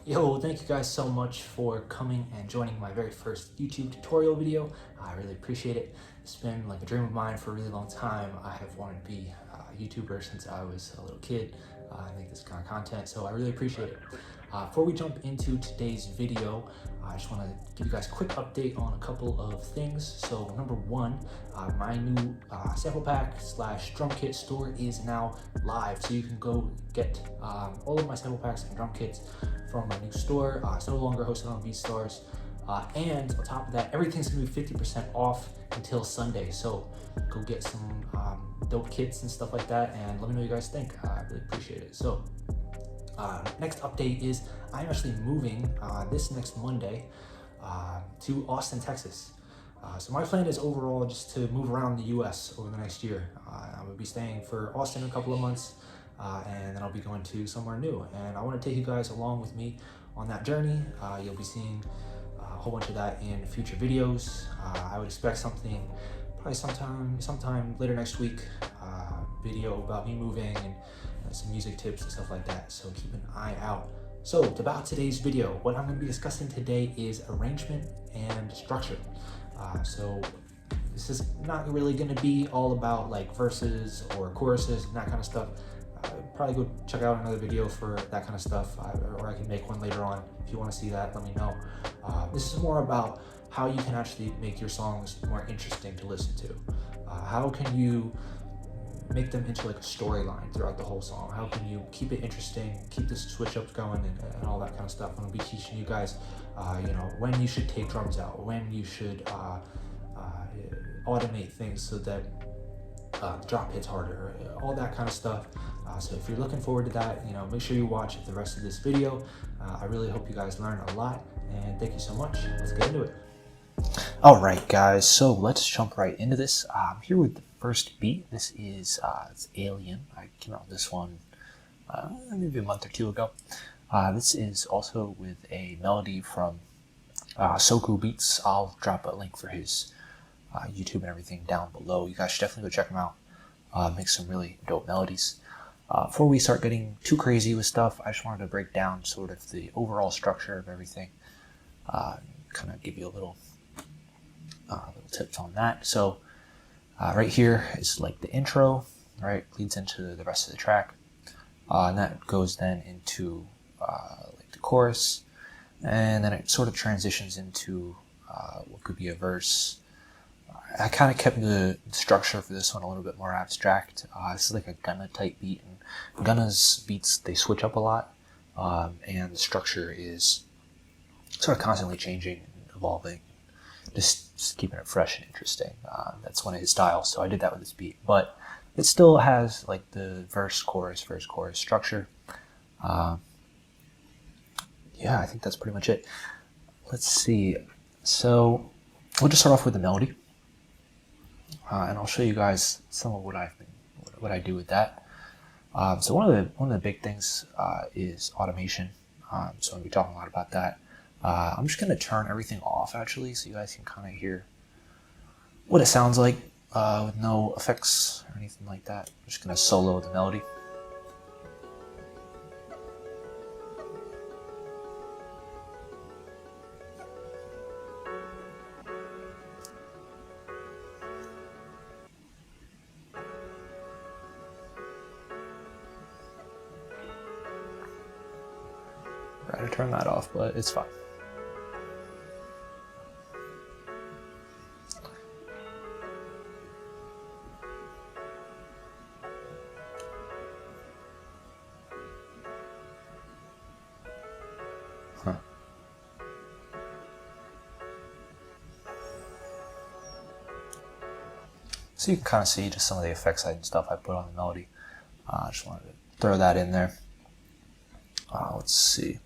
Yo, thank you guys so much for coming and joining my very first YouTube tutorial video. I really appreciate it. It's been like a dream of mine for a really long time. I have wanted to be a YouTuber since I was a little kid. I make this kind of content, so I really appreciate it. Before we jump into today's video, I just want to give you guys a quick update on a couple of things. So number one, my new sample pack / drum kit store is now live. So you can go get all of my sample packs and drum kits from my new store. It's no longer hosted on BeatStars. And on top of that, everything's gonna be 50% off until Sunday. So go get some dope kits and stuff like that, and let me know what you guys think. I really appreciate it. So next update is I'm actually moving this next Monday to Austin, Texas. So my plan is overall just to move around the US over the next year. I'm gonna be staying for Austin a couple of months, and then I'll be going to somewhere new. And I want to take you guys along with me on that journey. You'll be seeing a whole bunch of that in future videos. I would expect something probably sometime later next week, video about me moving and some music tips and stuff like that. So keep an eye out. So about today's video, what I'm going to be discussing today is arrangement and structure. So this is not really going to be all about like verses or choruses and that kind of stuff. Probably go check out another video for that kind of stuff, or I can make one later on. If you want to see that, let me know. This is more about how you can actually make your songs more interesting to listen to. How can you make them into like a storyline throughout the whole song? How can you keep it interesting, keep the switch ups going, and all that kind of stuff? I'm gonna be teaching you guys, when you should take drums out, when you should automate things so that the drop hits harder, all that kind of stuff. So if you're looking forward to that, make sure you watch the rest of this video. I really hope you guys learn a lot, and thank you so much. Let's get into it. All right, guys, so let's jump right into this. I'm here with the first beat. This is it's Alien. I came out with this one maybe a month or two ago. This is also with a melody from Soku Beats. I'll drop a link for his YouTube and everything down below. You guys should definitely go check him out. Makes some really dope melodies. Before we start getting too crazy with stuff, I just wanted to break down sort of the overall structure of everything. Kind of give you a little tips on that. So right here is like the intro, right? Leads into the rest of the track, and that goes then into like the chorus, and then it sort of transitions into what could be a verse. I kind of kept the structure for this one a little bit more abstract. This is like a gunna type beat, and gunna's beats, they switch up a lot, and the structure is sort of constantly changing and evolving, just keeping it fresh and interesting. That's one of his styles, so I did that with this beat, but it still has like the verse chorus structure. Yeah, I think that's pretty much it. Let's see. So we'll just start off with the melody, and I'll show you guys some of what I do with that. So one of the big things is automation. So I'll be talking a lot about that. I'm just going to turn everything off actually, so you guys can kind of hear what it sounds like with no effects or anything like that. I'm just going to solo the melody. I had to turn that off, but it's fine. So you can kind of see just some of the effects and stuff I put on the melody. I just wanted to throw that in there. Let's see.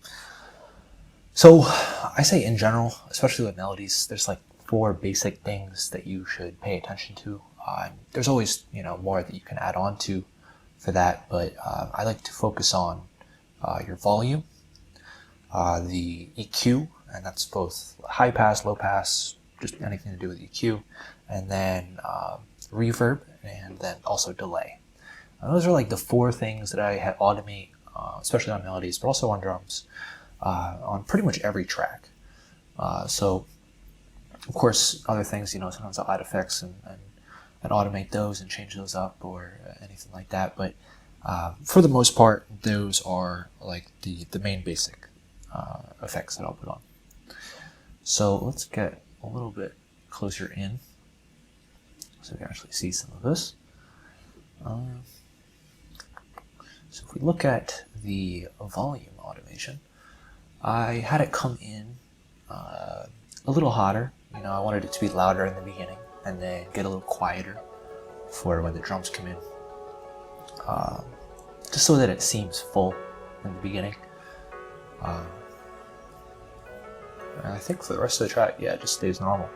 So I say in general, especially with melodies, there's like 4 basic things that you should pay attention to. There's always more that you can add on to for that, but I like to focus on your volume, the EQ, and that's both high pass, low pass, just anything to do with EQ, and then reverb, and then also delay. Those are like the 4 things that I automate, especially on melodies, but also on drums. on pretty much every track. So of course, other things, sometimes I'll add effects and automate those and change those up or anything like that. But for the most part, those are like the main basic effects that I'll put on. So let's get a little bit closer in so we can actually see some of this. So if we look at the volume automation, I had it come in a little hotter. I wanted it to be louder in the beginning and then get a little quieter for when the drums come in, just so that it seems full in the beginning. And I think for the rest of the track, yeah, it just stays normal.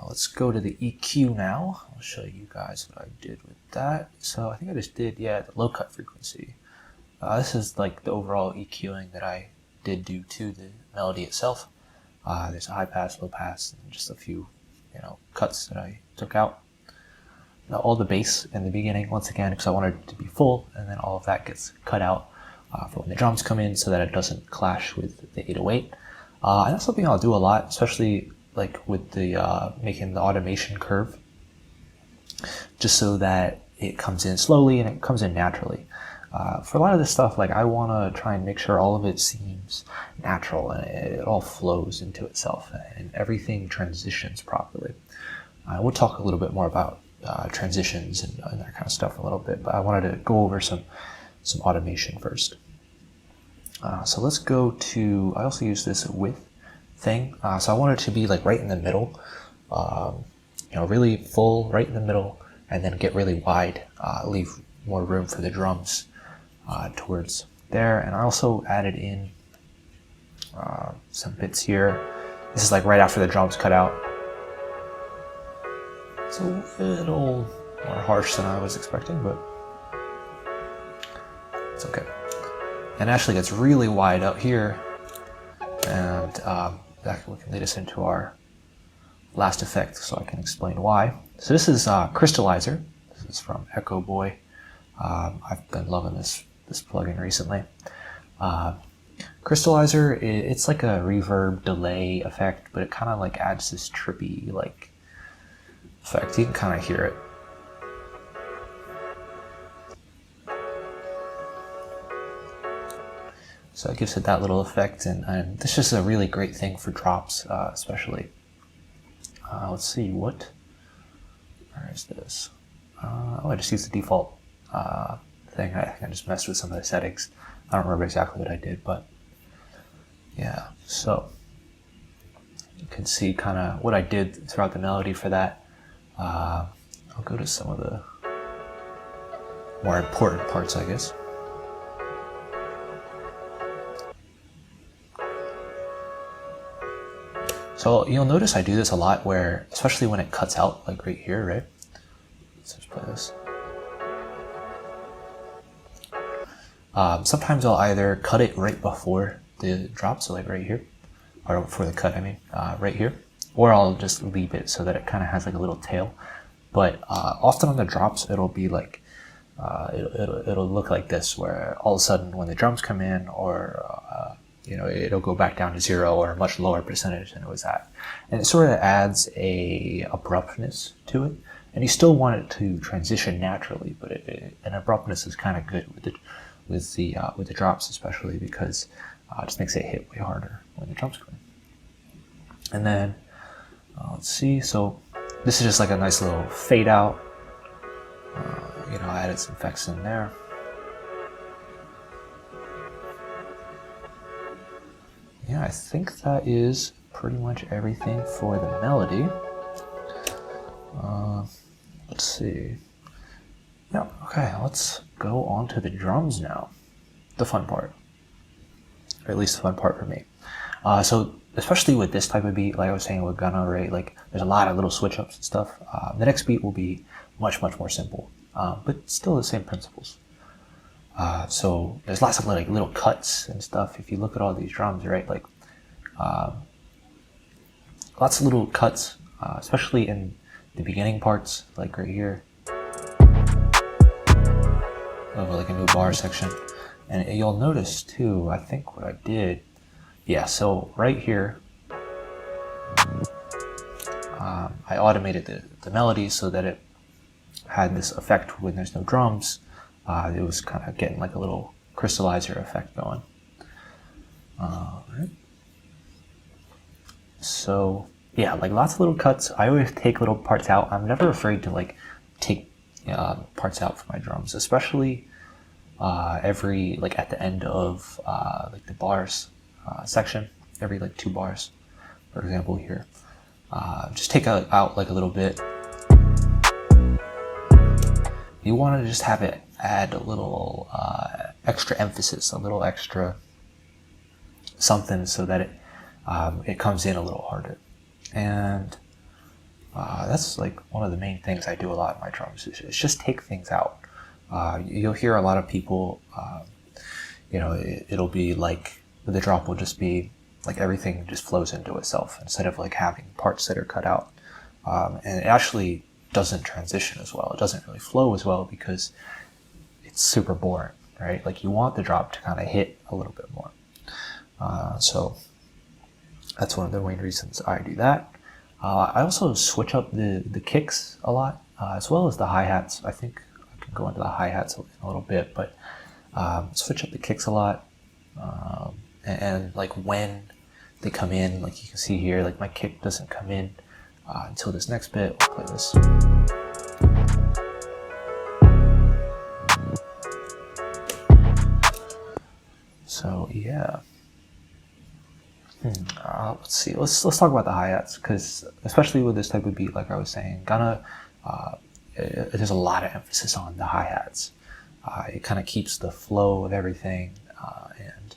Let's go to the EQ now. I'll show you guys what I did with that. So I think I just did, the low cut frequency. This is like the overall EQing that I did do to the melody itself. There's a high pass, low pass, and just a few, cuts that I took out. Now, all the bass in the beginning, once again, because I wanted it to be full, and then all of that gets cut out for when the drums come in so that it doesn't clash with the 808. And that's something I'll do a lot, especially like with the making the automation curve, just so that it comes in slowly and it comes in naturally. For a lot of this stuff, like I want to try and make sure all of it seems natural and it all flows into itself and everything transitions properly. We'll talk a little bit more about transitions and that kind of stuff in a little bit, but I wanted to go over some automation first. So let's go to, I also use this width thing. So I want it to be like right in the middle, really full right in the middle, and then get really wide, leave more room for the drums towards there. And I also added in some bits here. This is like right after the drums cut out. It's a little more harsh than I was expecting, but it's okay. And actually gets really wide out here, and that can lead us into our last effect, so I can explain why. So this is Crystallizer. This is from Echo Boy. I've been loving this plugin recently. Crystallizer, it's like a reverb delay effect, but it kind of like adds this trippy like effect. You can kind of hear it. So it gives it that little effect, and this is a really great thing for drops, especially. Let's see, where is this? I just used the default thing. I just messed with some of the settings. I don't remember exactly what I did, but yeah. So you can see kind of what I did throughout the melody for that. I'll go to some of the more important parts, I guess. So you'll notice I do this a lot where, especially when it cuts out, like right here, right? Let's just play this. Sometimes I'll either cut it right before the drop, so like right here, or before the cut, I mean, right here, or I'll just leave it so that it kind of has like a little tail. But often on the drops, it'll be like, it'll look like this, where all of a sudden when the drums come in, or it'll go back down to 0 or a much lower percentage than it was at. And it sort of adds a abruptness to it. And you still want it to transition naturally, but an abruptness is kind of good with the drops, especially because it just makes it hit way harder when the drums come in. And then, let's see, so this is just like a nice little fade out. I added some effects in there. Yeah, I think that is pretty much everything for the melody. Let's see. Yeah, okay, let's go on to the drums now. The fun part. Or at least the fun part for me. So, especially with this type of beat, like I was saying with gunna, right? Like, there's a lot of little switch ups and stuff. The next beat will be much, much more simple. But still the same principles. So there's lots of like little cuts and stuff. If you look at all these drums, right, like lots of little cuts, especially in the beginning parts, like right here, over like a new bar section. And you'll notice too, I think what I did, yeah, so right here, I automated the melody so that it had this effect when there's no drums. It was kind of getting like a little crystallizer effect going. Right. So yeah, like lots of little cuts. I always take little parts out. I'm never afraid to like take parts out for my drums, especially every like at the end of like the bars section, every like 2 bars, for example here. Just take out like a little bit. You want to just have it add a little extra emphasis, a little extra something, so that it comes in a little harder. And that's like one of the main things I do a lot in my drums, is just take things out. You'll hear a lot of people, you know, it'll be like the drop will just be like everything just flows into itself instead of like having parts that are cut out. And it actually doesn't transition as well. It doesn't really flow as well because it's super boring, right? Like you want the drop to kind of hit a little bit more. So that's one of the main reasons I do that. I also switch up the kicks a lot, as well as the hi-hats. I think I can go into the hi-hats in a little bit, but switch up the kicks a lot. And like when they come in, like you can see here, like my kick doesn't come in until this next bit. We'll play this. So yeah. Let's see. Let's talk about the hi-hats, because especially with this type of beat, like I was saying, gunna, there's a lot of emphasis on the hi-hats. It kind of keeps the flow of everything, and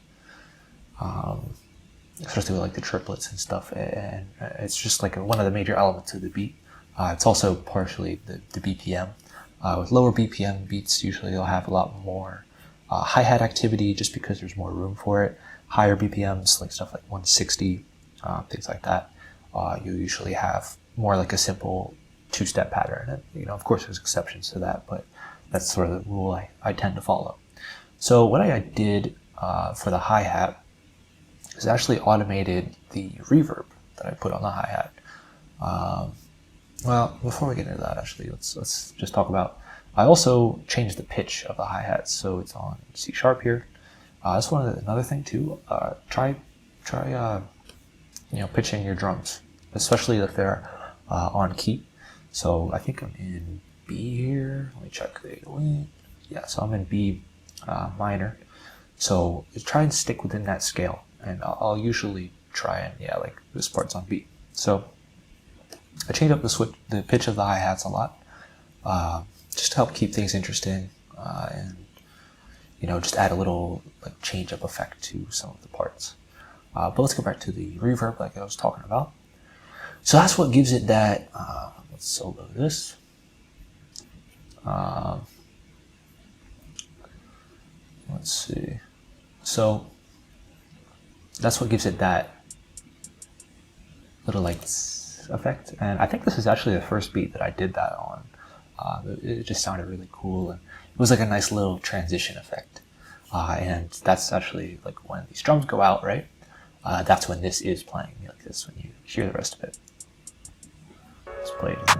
especially with like the triplets and stuff, and it's just like one of the major elements of the beat. It's also partially the BPM. With lower BPM beats, usually you'll have a lot more hi-hat activity just because there's more room for it. Higher BPMs, like stuff like 160, things like that, you usually have more like a simple 2-step pattern. And, you know, of course there's exceptions to that, but that's sort of the rule I tend to follow. So what I did for the hi-hat is actually automated the reverb that I put on the hi-hat. Well, before we get into that, actually, let's just talk about, I also changed the pitch of the hi-hat, so it's on C# here. That's another thing too. Try you know, pitching your drums, especially if they're on key. So I think I'm in B here. Let me check the 808. Yeah, so I'm in B minor. So try and stick within that scale, and I'll usually try and, yeah, like this part's on B. So I change up the pitch of the hi-hats a lot, just to help keep things interesting, and you know, just add a little like change up effect to some of the parts. But let's go back to the reverb like I was talking about. So that's what gives it that, let's solo this. Let's see. So that's what gives it that little like effect. And I think this is actually the first beat that I did that on. It just sounded really cool, and it was like a nice little transition effect. And that's actually like when these drums go out, right? That's when this is playing like this, when you hear the rest of it. Let's play it.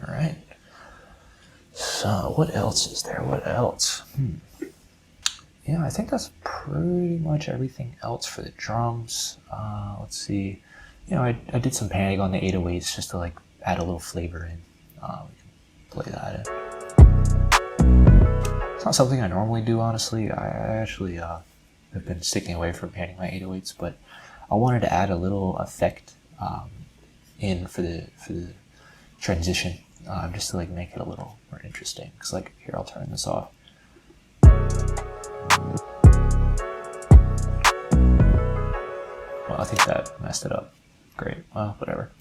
All right. So what else is there? What else? Yeah, I think that's pretty much everything else for the drums. Let's see. You know, I did some panning on the 808s just to like add a little flavor in. We can play that in. It's not something I normally do, honestly. I actually have been sticking away from panning my 808s, but I wanted to add a little effect in for the transition, just to like make it a little more interesting. Cause like here, I'll turn this off. Well, I think that messed it up. Great. Well, whatever.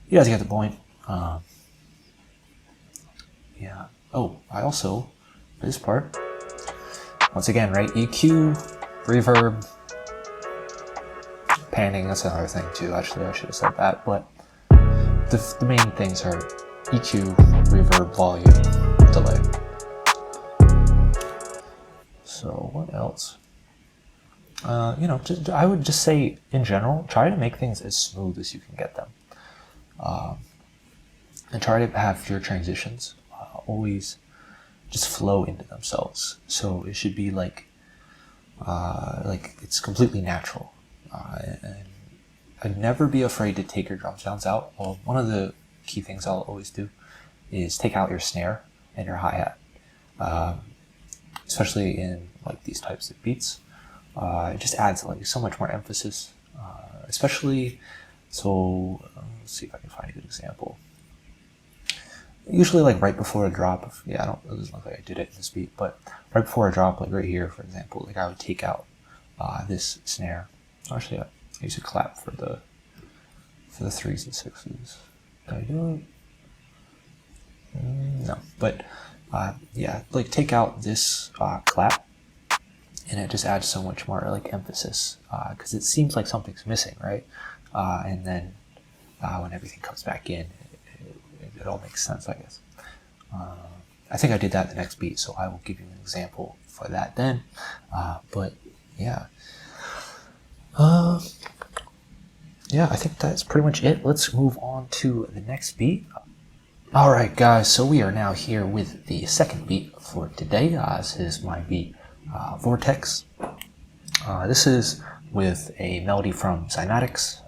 You guys get the point. Yeah. Oh, I also, for this part, once again, right? EQ, reverb, panning. That's another thing too. Actually, I should have said that. But the main things are EQ, reverb, volume, delay. So what else? I would just say in general, try to make things as smooth as you can get them, and try to have your transitions always just flow into themselves. So it should be like it's completely natural. And I'd never be afraid to take your drum sounds out. Well, one of the key things I'll always do is take out your snare and your hi-hat, especially in like these types of beats. It just adds like so much more emphasis, especially. So let's see if I can find a good example. Usually like right before a drop, it doesn't look like I did it in this beat, but right before a drop, like right here, for example, like I would take out this snare. Actually, I use a clap for the 3s and 6s. Did I do it? No, but yeah, like take out this clap, and it just adds so much more like emphasis, because it seems like something's missing, right? And then when everything comes back in, it all makes sense, I guess. I think I did that in the next beat, so I will give you an example for that then. But yeah. Yeah, I think that's pretty much it. Let's move on to the next beat. Alright guys, so we are now here with the second beat for today. This is my beat, Vortex. This is with a melody from Cymatics.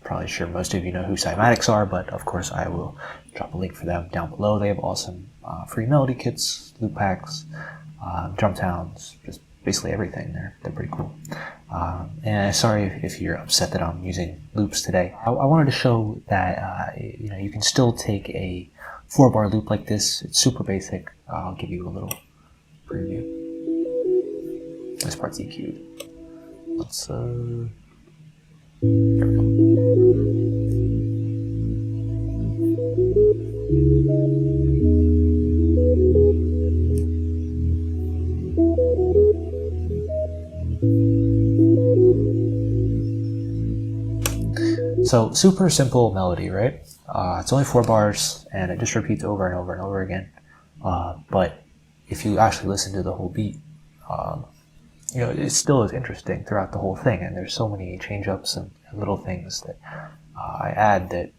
Probably sure most of you know who Cymatics are, but of course I will drop a link for them down below. They have awesome free melody kits, loop packs, drum sounds, just basically everything. They're pretty cool. And sorry if you're upset that I'm using loops today. I wanted to show that you can still take a 4-bar loop like this. It's super basic. I'll give you a little preview. This part's EQ'd. Let's there we go. So super simple melody, right? It's only 4 bars, and it just repeats over and over and over again. But if you actually listen to the whole beat, it still is interesting throughout the whole thing. And there's so many change-ups and little things that I add that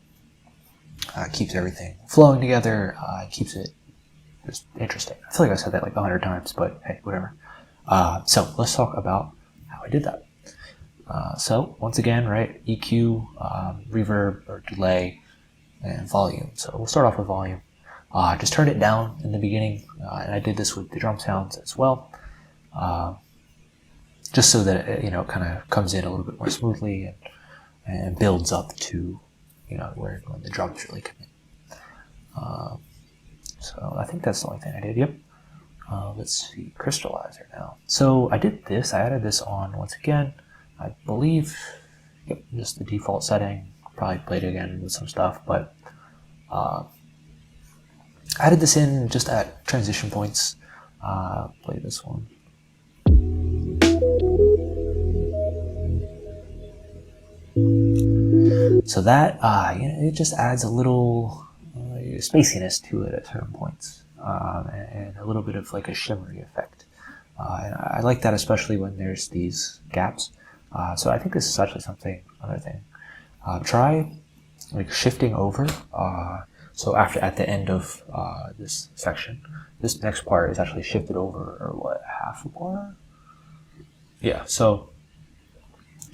keeps everything flowing together, keeps it just interesting. I feel like I said that like 100 times, but hey, whatever. So let's talk about how I did that. So once again, right, EQ, reverb or delay, and volume. So we'll start off with volume. Just turn it down in the beginning, and I did this with the drum sounds as well, just so that it kind of comes in a little bit more smoothly and builds up to when the drums really come in. So I think that's the only thing I did. Yep. Let's see, crystallizer now. So I did this. I added this on once again. I believe, yep, just the default setting. Probably played it again with some stuff, but I added this in just at transition points. Play this one. So that it just adds a little spaciness to it at certain points, and a little bit of like a shimmery effect. And I like that, especially when there's these gaps. So I think this is actually another thing. Try like shifting over. So at the end of this section, this next part is actually shifted over, or what, half a bar? Yeah. So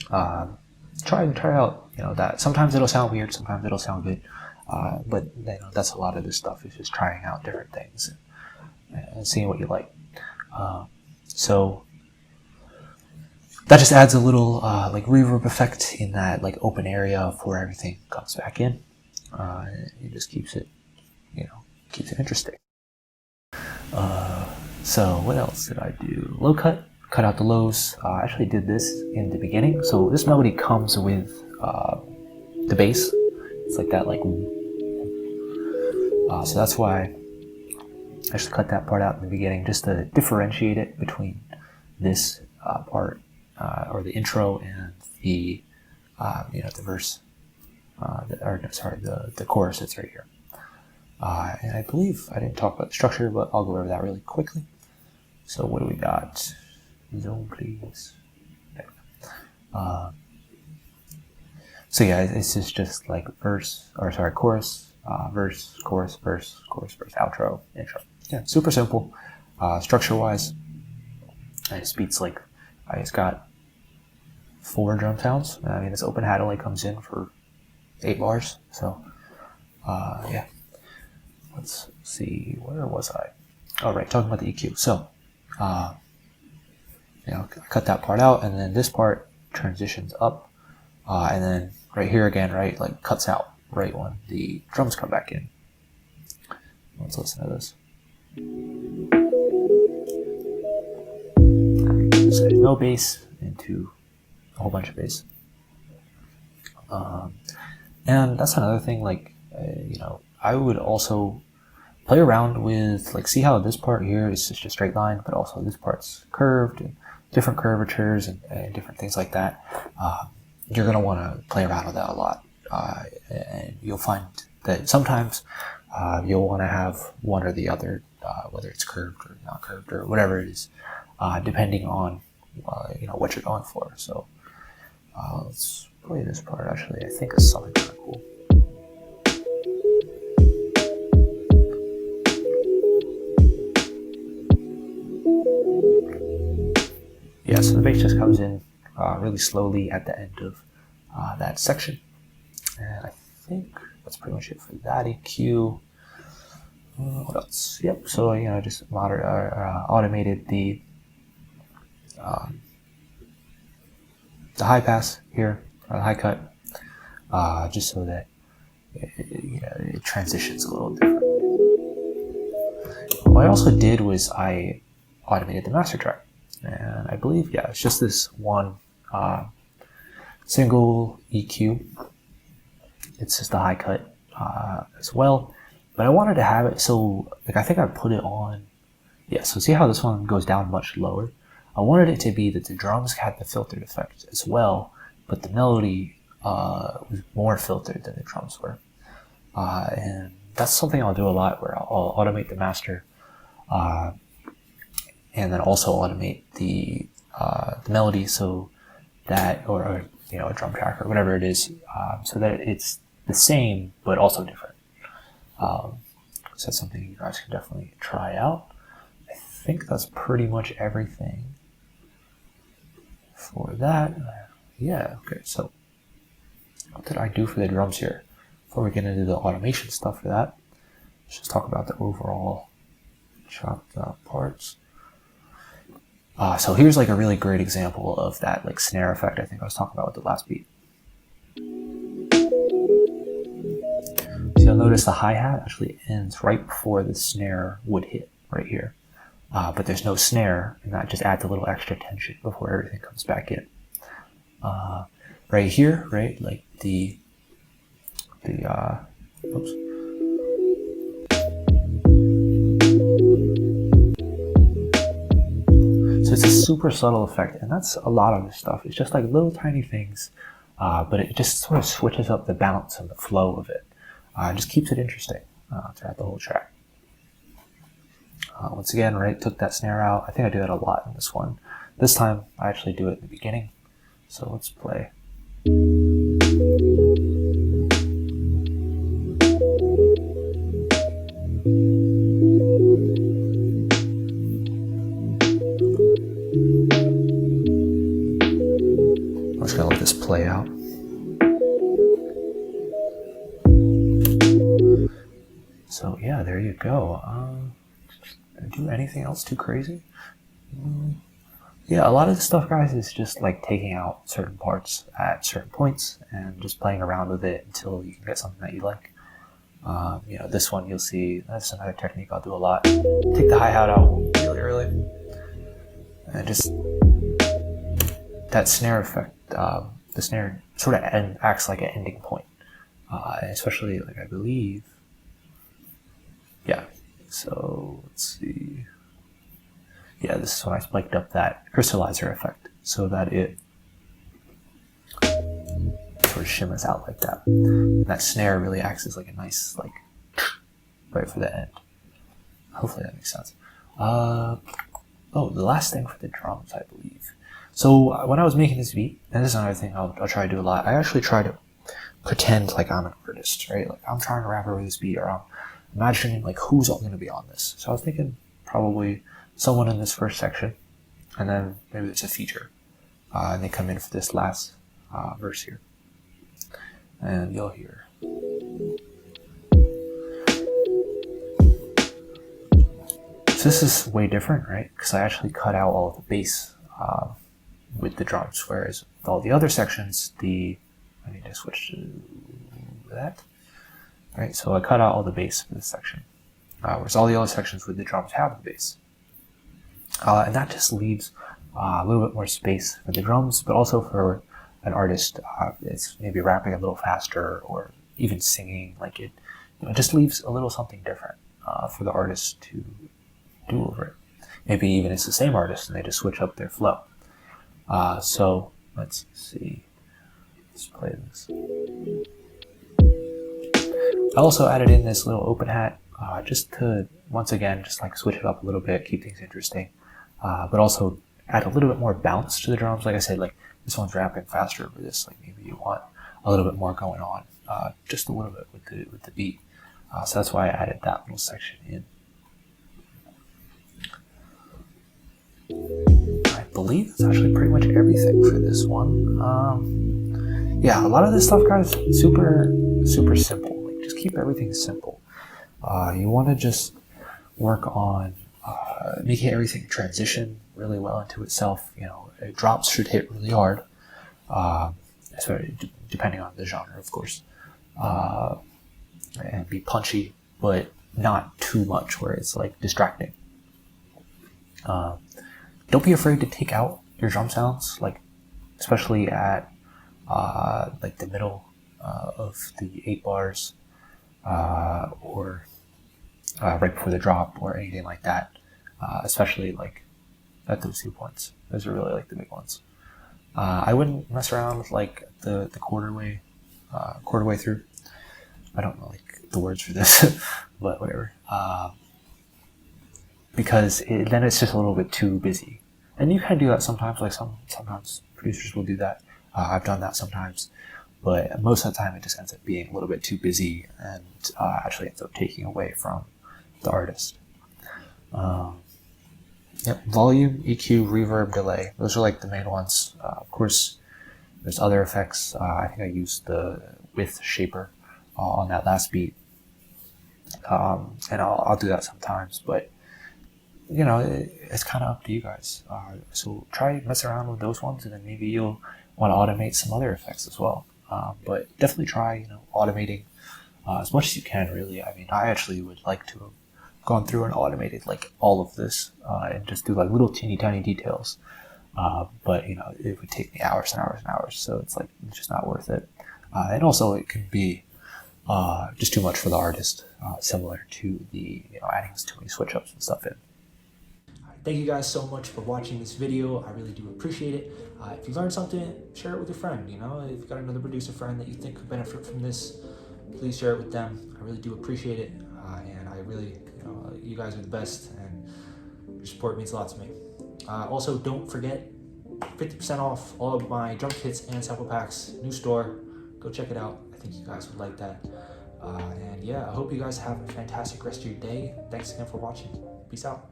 try out that. Sometimes it'll sound weird, sometimes it'll sound good, but that's a lot of this stuff is just trying out different things and seeing what you like. So that just adds a little like reverb effect in that like open area before everything comes back in. It just keeps it interesting. So what else did I do? Low cut out the lows. I actually did this in the beginning. So this melody comes with the bass. It's like that, so that's why I actually cut that part out in the beginning, just to differentiate it between this part, or the intro, and the the verse, the chorus that's right here. And I believe I didn't talk about the structure, but I'll go over that really quickly. So what do we got? Zone, please. So yeah, it's just like chorus, verse, chorus, verse, chorus, verse, outro, intro. Yeah, super simple. Structure-wise, and this beat's like, it's got 4 drum sounds. I mean, this open hat only comes in for 8 bars. So, yeah. Let's see, where was I? Oh, right, talking about the EQ. So, I cut that part out, and then this part transitions up, and then right here again, right, like cuts out right when the drums come back in. Let's listen to this. So no bass into a whole bunch of bass. And that's another thing, like, I would also play around with, like, see how this part here is just a straight line, but also this part's curved, and different curvatures and different things like that. You're going to want to play around with that a lot. And you'll find that sometimes you'll want to have one or the other, whether it's curved or not curved or whatever it is, depending on what you're going for. So let's play this part. Actually, I think it's something kind of cool. Yeah, so the bass just comes in really slowly at the end of that section. And I think that's pretty much it for that EQ. What else? Yep, so, just automated the high pass here, or the high cut, just so that it transitions a little different. What I also did was I automated the master track. And I believe, yeah, it's just this one single EQ. It's just a high cut as well. But I wanted to have it so, like, I think I put it on, yeah, so see how this one goes down much lower? I wanted it to be that the drums had the filtered effect as well, but the melody was more filtered than the drums were. And that's something I'll do a lot, where I'll automate the master, and then also automate the melody, so that, or a drum track or whatever it is, so that it's the same but also different. So that's something you guys can definitely try out. I think that's pretty much everything for that. Yeah, okay, so what did I do for the drums here? Before we get into the automation stuff for that, let's just talk about the overall chopped out parts. So here's like a really great example of that like snare effect I think I was talking about with the last beat. So you'll notice the hi-hat actually ends right before the snare would hit right here. But there's no snare, and that just adds a little extra tension before everything comes back in. Right here, right, like oops. So it's a super subtle effect, and that's a lot of this stuff. It's just like little tiny things, but it just sort of switches up the bounce and the flow of it. It just keeps it interesting throughout the whole track. Once again, right, took that snare out. I think I do that a lot in this one. This time, I actually do it in the beginning. So let's play. I'm just gonna let this play out. So yeah, there you go. Did I do anything else too crazy? Yeah, a lot of the stuff, guys, is just like taking out certain parts at certain points and just playing around with it until you can get something that you like. This one you'll see, that's another technique I'll do a lot. Take the hi-hat out really early. And just that snare effect, the snare sort of acts like an ending point. Especially, like, I believe, yeah. So let's see. Yeah, this is when I spiked up that crystallizer effect so that it sort of shimmers out like that. And that snare really acts as like a nice, like, right for the end. Hopefully that makes sense. Oh, the last thing for the drums, I believe. So when I was making this beat, and this is another thing I'll try to do a lot, I actually try to pretend like I'm an artist, right? Like I'm trying to rap over this beat, or I'm imagining like who's all going to be on this. So I was thinking probably someone in this first section, and then maybe it's a feature, and they come in for this last verse here, and you'll hear. So this is way different, right? Because I actually cut out all of the bass with the drums, whereas with all the other sections, I need to switch to that. All right, so I cut out all the bass for this section, whereas all the other sections with the drums have the bass. And that just leaves a little bit more space for the drums, but also for an artist, it's maybe rapping a little faster or even singing. Like it just leaves a little something different for the artist to do over it. Maybe even it's the same artist and they just switch up their flow. So let's see. Let's play this. I also added in this little open hat just to, once again, just like switch it up a little bit, keep things interesting, but also add a little bit more bounce to the drums. Like I said, like this one's rapping faster over this. Like maybe you want a little bit more going on, just a little bit with the beat. So that's why I added that little section in. I believe that's actually pretty much everything for this one. Yeah, a lot of this stuff, guys, super simple. Like, just keep everything simple. You want to just work on making everything transition really well into itself. Drops should hit really hard, depending on the genre, of course, and be punchy, but not too much where it's like distracting. Don't be afraid to take out your drum sounds, like especially at like the middle of the 8 bars, or right before the drop, or anything like that. Especially like at those 2 points. Those are really like the big ones. I wouldn't mess around with like the quarter way through. I don't know like the words for this, but whatever. Because then it's just a little bit too busy. And you can do that sometimes, like sometimes producers will do that. I've done that sometimes, but most of the time it just ends up being a little bit too busy and actually ends up taking away from the artist. Yep, volume, EQ, reverb, delay. Those are like the main ones. Of course, there's other effects. I think I used the width shaper on that last beat. And I'll do that sometimes, but it's kind of up to you guys. So try mess around with those ones, and then maybe you'll want to automate some other effects as well. But definitely try, automating as much as you can, really. I mean, I actually would like to have gone through and automated like all of this and just do like little teeny tiny details. But it would take me hours and hours and hours. So it's just not worth it. And also it can be just too much for the artist, similar to the adding too many switch ups and stuff in. Thank you guys so much for watching this video. I really do appreciate it. If you learned something, share it with your friend. If you've got another producer friend that you think could benefit from this, please share it with them. I really do appreciate it. And I really, you guys are the best, and your support means a lot to me. Also, don't forget, 50% off all of my drum kits and sample packs, new store. Go check it out. I think you guys would like that. And yeah, I hope you guys have a fantastic rest of your day. Thanks again for watching. Peace out.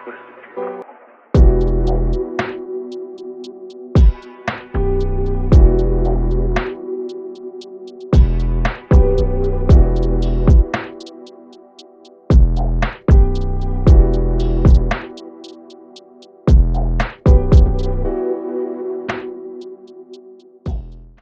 Twist